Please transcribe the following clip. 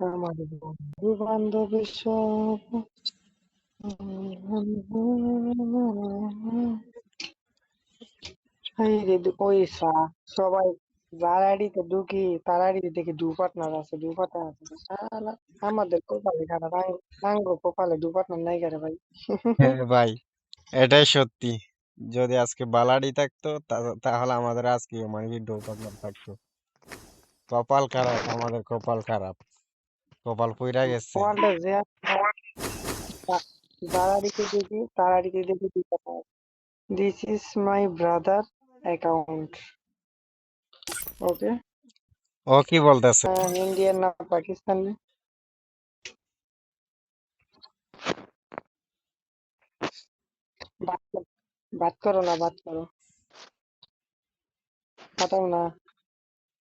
আমার বন্ধু বান্ধব সব এই রে পয়সা সবাই যার আইডিতে ঢুকি তার আইডিতে দেখি দু পার্টনার আছে, দু পার্টনার আছে। শালা, আমাদের কপালে খারাপ, আঙ্গ কপালে দু পার্টনার নাই কেন ভাই? হ্যাঁ ভাই, এটাই সত্যি। যদি আজকে বালাডি থাকতো তাহলে আমাদের আজকে মানে কি ডো পার্টনার থাকতো। কপাল খারাপ, আমাদের কপাল খারাপ, কপাল পুইরা গেছে। ওয়ার্ল্ডে যে যার আইডিতে দেখি তার আইডিতে দেখি দু partner. This is my brother account. Okay. ও কি বলতেছে? ইন্ডিয়ান না পাকিস্তানি? বাত বাত করো না, বাত করো, পাঠাও না।